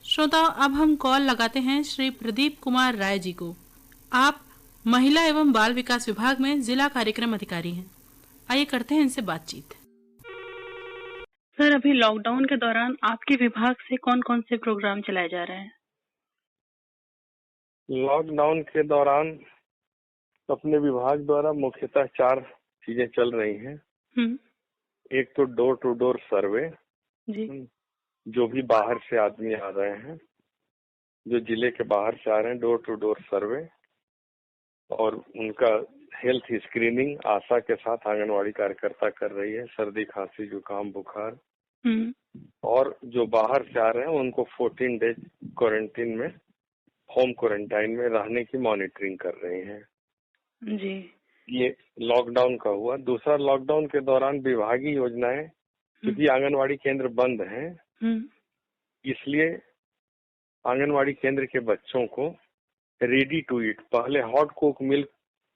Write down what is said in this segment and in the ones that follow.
श्रोताओं, अब हम कॉल लगाते हैं श्री प्रदीप कुमार राय जी को। आप महिला एवं बाल विकास विभाग में जिला कार्यक्रम अधिकारी हैं। आइए करते हैं इनसे बातचीत। सर, अभी लॉकडाउन के दौरान आपके विभाग से कौन कौन से प्रोग्राम चलाए जा रहे हैं? लॉकडाउन के दौरान अपने विभाग द्वारा मुख्यतः 4 चीजें चल रही हैं। एक तो डोर टू डोर सर्वे जी। जो भी बाहर से आदमी आ रहे हैं, जो जिले के बाहर से आ रहे हैं, डोर टू डोर सर्वे और उनका हेल्थ स्क्रीनिंग आशा के साथ आंगनवाड़ी कार्यकर्ता कर रही है। सर्दी, खांसी, जुकाम, बुखार और जो बाहर से आ रहे हैं उनको 14 डेज क्वारंटीन में, होम क्वारंटाइन में रहने की मॉनिटरिंग कर रहे हैं जी। ये लॉकडाउन का हुआ। दूसरा, लॉकडाउन के दौरान विभागीय योजनाएं, क्योंकि आंगनवाड़ी केंद्र बंद हैं, इसलिए आंगनवाड़ी केंद्र के बच्चों को रेडी टू ईट, पहले hot cook milk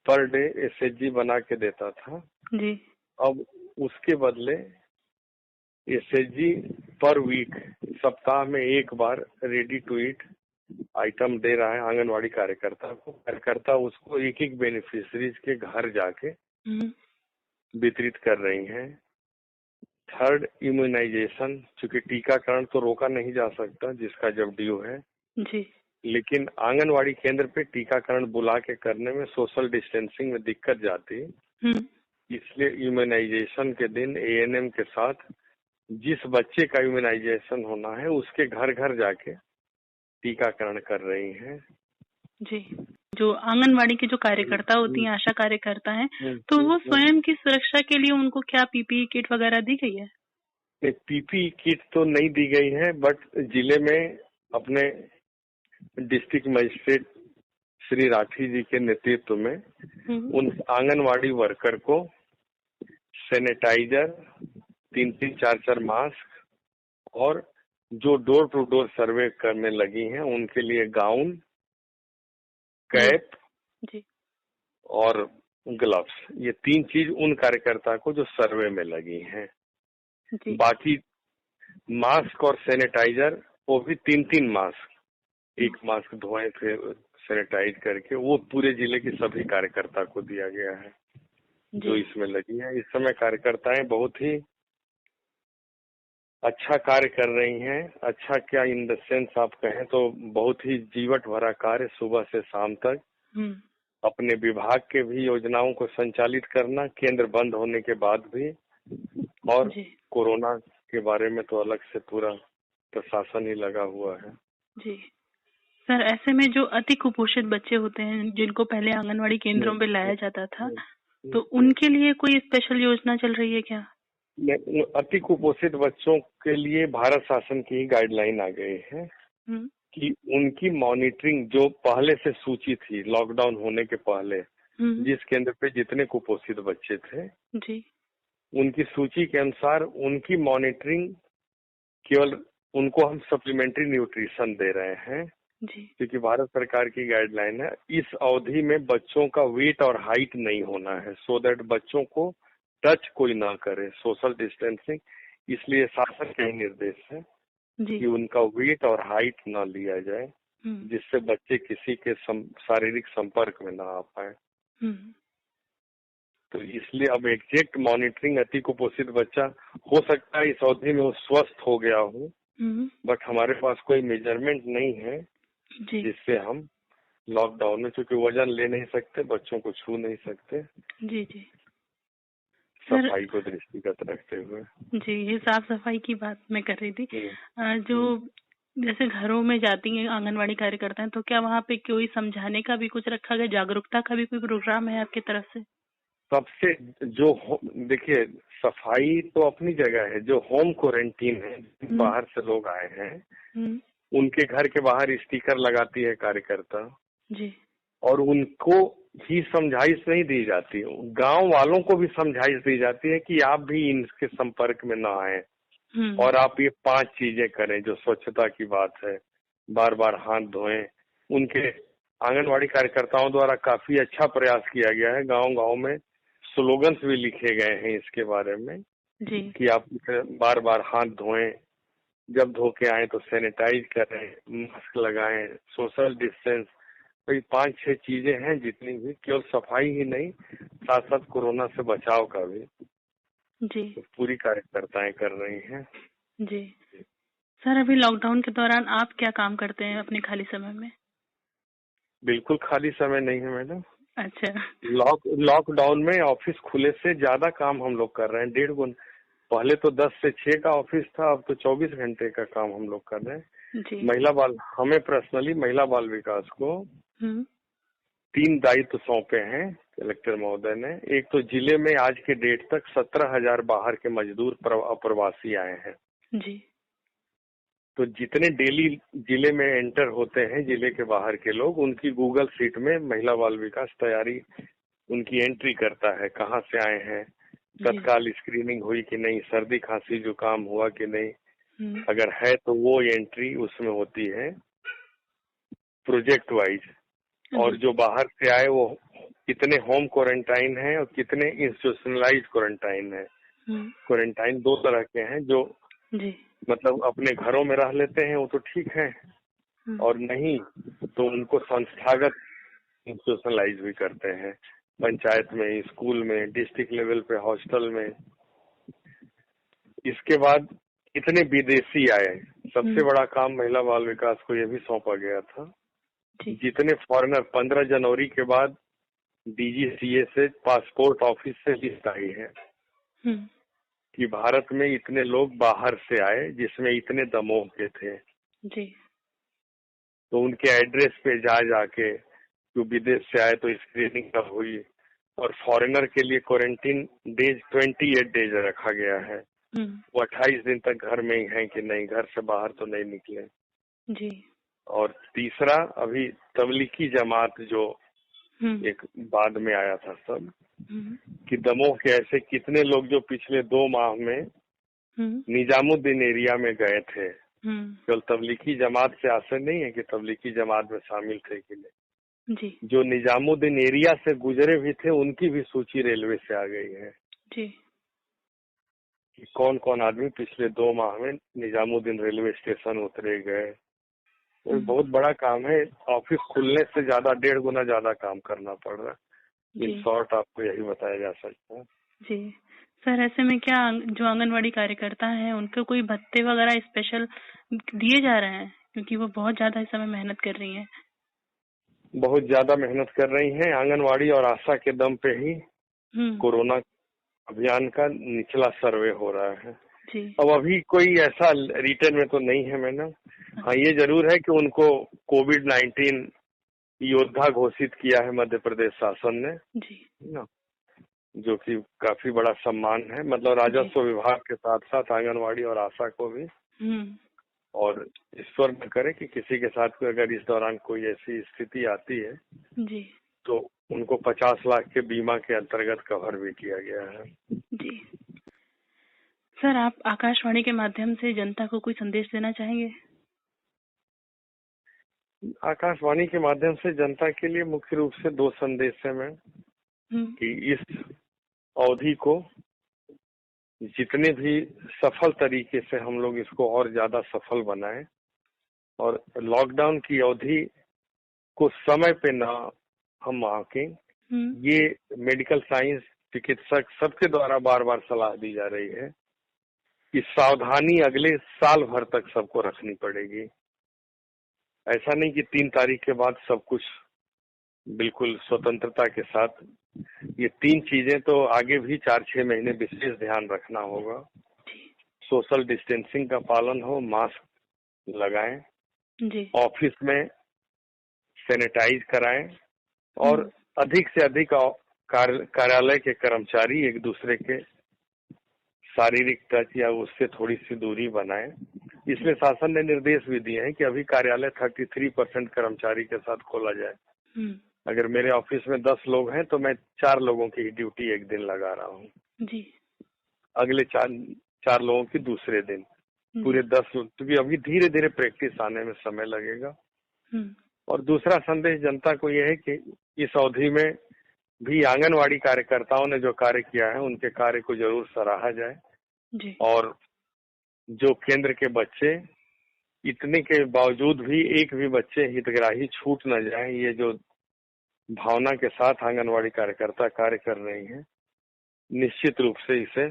per day SHG बना के देता था जी। अब उसके बदले एसएचजी पर वीक, सप्ताह में एक बार रेडी टू ईट आइटम दे रहा है आंगनवाड़ी कार्यकर्ता को। कार्यकर्ता उसको एक एक बेनिफिशरीज के घर जाके वितरित कर रही हैं। थर्ड, इम्यूनाइजेशन, चूंकि टीकाकरण तो रोका नहीं जा सकता जिसका जब ड्यू है जी। लेकिन आंगनवाड़ी केंद्र पे टीकाकरण बुला के करने में सोशल डिस्टेंसिंग में दिक्कत जाती है, इसलिए इम्यूनाइजेशन के दिन एएनएम के साथ जिस बच्चे का इम्यूनाइजेशन होना है उसके घर घर जाके टीकाकरण कर रही हैं। जी। जो आंगनवाड़ी के जो कार्यकर्ता होती हैं, आशा कार्यकर्ता हैं, तो वो स्वयं की सुरक्षा के लिए उनको क्या पीपीई किट वगैरह दी गई है? पीपीई किट तो नहीं दी गई है, बट जिले में अपने डिस्ट्रिक्ट मजिस्ट्रेट श्री राठी जी के नेतृत्व में उन आंगनवाड़ी वर्कर को सैनिटाइजर, 3-3, 4-4 मास्क और जो डोर टू डोर सर्वे करने लगी हैं उनके लिए गाउन, कैप जी। और ग्लव्स, ये 3 चीज उन कार्यकर्ता को जो सर्वे में लगी हैं। बाकी मास्क और सैनिटाइजर, वो भी 3-3 मास्क, एक मास्क धोए फिर सैनिटाइज करके, वो पूरे जिले के सभी कार्यकर्ता को दिया गया है जो इसमें लगी है। इस समय कार्यकर्ताएं बहुत ही अच्छा कार्य कर रही हैं। अच्छा क्या, इन द सेंस आप कहें तो बहुत ही जीवट भरा कार्य, सुबह से शाम तक अपने विभाग के भी योजनाओं को संचालित करना, केंद्र बंद होने के बाद भी, और कोरोना के बारे में तो अलग से पूरा प्रशासन ही लगा हुआ है। जी सर, ऐसे में जो अति कुपोषित बच्चे होते हैं जिनको पहले आंगनवाड़ी केंद्रों पे लाया जाता था, तो उनके लिए कोई स्पेशल योजना चल रही है क्या? अति कुपोषित बच्चों के लिए भारत शासन की ही गाइडलाइन आ गई है कि उनकी मॉनिटरिंग, जो पहले से सूची थी लॉकडाउन होने के पहले, जिस केंद्र पे जितने कुपोषित बच्चे थे जी, उनकी सूची के अनुसार उनकी मॉनिटरिंग, केवल उनको हम सप्लीमेंट्री न्यूट्रिशन दे रहे हैं क्योंकि भारत सरकार की गाइडलाइन है इस अवधि में बच्चों का वेट और हाइट नहीं होना है, सो दैट बच्चों को टच कोई ना करे, सोशल डिस्टेंसिंग। इसलिए शासन का ही निर्देश है कि उनका वेट और हाइट ना लिया जाए जिससे बच्चे किसी के शारीरिक संपर्क में ना आ पाए। तो इसलिए अब एग्जैक्ट मॉनिटरिंग, अति कुपोषित बच्चा हो सकता है इस अवधि में वो स्वस्थ हो गया हो, बट हमारे पास कोई मेजरमेंट नहीं है जिससे हम लॉकडाउन में, क्योंकि वजन ले नहीं सकते, बच्चों को छू नहीं सकते, सफाई को दृष्टिगत रखते हुए। जी, ये साफ सफाई की बात मैं कर रही थी। जो जैसे घरों में जाती हैं आंगनवाड़ी कार्यकर्ता हैं, तो क्या वहाँ पे कोई समझाने का भी कुछ रखा गया, जागरूकता का भी कोई प्रोग्राम है आपकी तरफ से? सबसे जो देखिए, सफाई तो अपनी जगह है, जो होम क्वारंटीन है, बाहर से लोग आए हैं उनके घर के बाहर स्टिकर लगाती है कार्यकर्ता जी, और उनको ही समझाइश नहीं दी जाती, गांव वालों को भी समझाइश दी जाती है कि आप भी इनके संपर्क में ना आए और आप ये 5 चीजें करें जो स्वच्छता की बात है, बार बार हाथ धोएं। उनके आंगनवाड़ी कार्यकर्ताओं द्वारा काफी अच्छा प्रयास किया गया है, गांव गांव में स्लोगन्स भी लिखे गए हैं इसके बारे में कि आप बार बार हाथ धोएं, जब धो के आए तो सैनिटाइज करें, मास्क लगाएं, सोशल डिस्टेंस। तो ये 5-6 चीजें हैं जितनी भी, केवल सफाई ही नहीं, साथ साथ कोरोना से बचाव का भी जी तो पूरी कार्यकर्ताएं कर रही हैं। जी सर, अभी लॉकडाउन के दौरान आप क्या काम करते हैं अपने खाली समय में? बिल्कुल खाली समय नहीं है मैडम। अच्छा। लॉकडाउन में ऑफिस खुले से ज्यादा काम हम लोग कर रहे हैं, 1.5 गुना। पहले तो 10 से 6 का ऑफिस था, अब तो 24 घंटे का काम हम लोग कर रहे हैं। जी। हमें पर्सनली महिला बाल विकास को 3 दायित्व सौंपे हैं कलेक्टर महोदय ने। एक तो जिले में आज के डेट तक 17,000 बाहर के मजदूर अप्रवासी आए हैं जी। तो जितने डेली जिले में एंटर होते हैं जिले के बाहर के लोग, उनकी गूगल शीट में महिला बाल विकास तैयारी उनकी एंट्री करता है, कहाँ से आए हैं, तत्काल स्क्रीनिंग हुई कि नहीं, सर्दी खांसी जुकाम हुआ कि नहीं, अगर है तो वो एंट्री उसमें होती है प्रोजेक्ट वाइज। और जो बाहर से आए वो कितने होम क्वारंटाइन है और कितने इंस्टीट्यूशनलाइज क्वारंटाइन है। क्वारंटाइन 2 तरह के हैं, जो मतलब अपने घरों में रह लेते हैं वो तो ठीक है, और नहीं तो उनको संस्थागत इंस्टीट्यूशनलाइज भी करते हैं, पंचायत में, स्कूल में, डिस्ट्रिक्ट लेवल पे हॉस्टल में। इसके बाद इतने विदेशी आए, सबसे बड़ा काम महिला बाल विकास को यह भी सौंपा गया था, जितने फॉरेनर 15 जनवरी के बाद डीजीसीए से, पासपोर्ट ऑफिस से लिस्ट आई है कि भारत में इतने लोग बाहर से आए जिसमें इतने दमोह के थे जी। तो उनके एड्रेस पे जाके जो विदेश से आए तो स्क्रीनिंग कब हुई, और फॉरेनर के लिए क्वारंटीन डेज 28 डेज रखा गया है। वो 28 दिन तक घर में ही हैं कि नहीं, घर से बाहर तो नहीं निकले जी। और तीसरा, अभी तबलीगी जमात जो एक बाद में आया था सब, कि दमोह के ऐसे कितने लोग जो पिछले 2 माह में निजामुद्दीन एरिया में गए थे, केवल तबलीगी जमात से आशय नहीं है कि तबलीगी जमात में शामिल थे कि नहीं जी। जो निजामुद्दीन एरिया से गुजरे भी थे उनकी भी सूची रेलवे से आ गई है जी, कि कौन कौन आदमी पिछले 2 माह में निजामुद्दीन रेलवे स्टेशन उतरे गए। तो बहुत बड़ा काम है, ऑफिस खुलने से ज्यादा 1.5 गुना ज्यादा काम करना पड़ रहा है। इन शॉर्ट आपको यही बताया जा सकता है जी। सर, ऐसे में क्या जो आंगनवाड़ी कार्यकर्ता हैं उनको कोई भत्ते वगैरह स्पेशल दिए जा रहे हैं, क्योंकि वो बहुत ज्यादा इस समय मेहनत कर रही हैं? बहुत ज्यादा मेहनत कर रही हैं, आंगनवाड़ी और आशा के दम पे ही कोरोना अभियान का निचला सर्वे हो रहा है जी। अब अभी कोई ऐसा रिटर्न में तो नहीं है मैडम। हाँ, ये जरूर है कि उनको कोविड-19 योद्धा घोषित किया है मध्य प्रदेश शासन ने जी ना, जो कि काफी बड़ा सम्मान है। मतलब राजस्व विभाग के साथ साथ आंगनवाड़ी और आशा को भी। और ईश्वर न करे कि किसी के साथ कोई अगर इस दौरान कोई ऐसी स्थिति आती है जी, तो उनको 50 लाख के बीमा के अंतर्गत कवर भी किया गया है जी। सर, आप आकाशवाणी के माध्यम से जनता को कोई संदेश देना चाहेंगे? आकाशवाणी के माध्यम से जनता के लिए मुख्य रूप से 2 संदेश है मैम, कि इस अवधि को जितने भी सफल तरीके से हम लोग इसको और ज्यादा सफल बनाएं, और लॉकडाउन की अवधि को समय पे ना हम आके, ये मेडिकल साइंस चिकित्सक सबके द्वारा बार बार सलाह दी जा रही है कि सावधानी अगले साल भर तक सबको रखनी पड़ेगी। ऐसा नहीं कि 3 तारीख के बाद सब कुछ बिल्कुल स्वतंत्रता के साथ। ये 3 चीजें तो आगे भी 4-6 महीने विशेष ध्यान रखना होगा। सोशल डिस्टेंसिंग का पालन हो, मास्क लगाएं, ऑफिस में सैनिटाइज कराएं, और अधिक से अधिक कार्यालय के कर्मचारी एक दूसरे के शारीरिक टच या उससे थोड़ी सी दूरी बनाएं। इसमें शासन ने निर्देश भी दिए हैं कि अभी कार्यालय 33% कर्मचारी के साथ खोला जाए। अगर मेरे ऑफिस में 10 लोग हैं तो मैं 4 लोगों की ड्यूटी एक दिन लगा रहा हूँ जी, अगले 4 लोगों की दूसरे दिन, पूरे 10 लोग, क्योंकि अभी धीरे धीरे प्रैक्टिस आने में समय लगेगा। और दूसरा संदेश जनता को यह है कि इस अवधि में भी आंगनवाड़ी कार्यकर्ताओं ने जो कार्य किया है उनके कार्य को जरूर सराहा जाए जी। और जो केंद्र के बच्चे, इतने के बावजूद भी एक भी बच्चे हितग्राही छूट न जाए, ये जो भावना के साथ आंगनवाड़ी कार्यकर्ता कार्य कर रही हैं, निश्चित रूप से इसे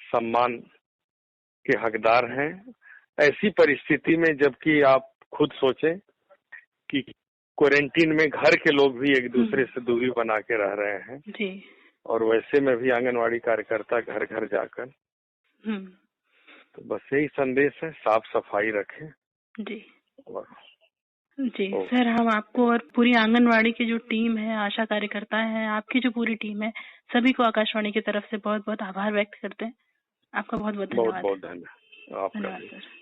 सम्मान के हकदार हैं। ऐसी परिस्थिति में, जबकि आप खुद सोचें कि क्वारंटीन में घर के लोग भी एक दूसरे से दूरी बना के रह रहे हैं जी। और वैसे में भी आंगनवाड़ी कार्यकर्ता घर घर जाकर, तो बस यही संदेश है, साफ सफाई रखें जी। और जी सर, हम आपको और पूरी आंगनवाड़ी की जो टीम है, आशा कार्यकर्ता है, आपकी जो पूरी टीम है, सभी को आकाशवाणी की तरफ से बहुत बहुत आभार व्यक्त करते हैं। आपका बहुत बहुत धन्यवाद। बहुत धन्यवाद। धन्यवाद सर।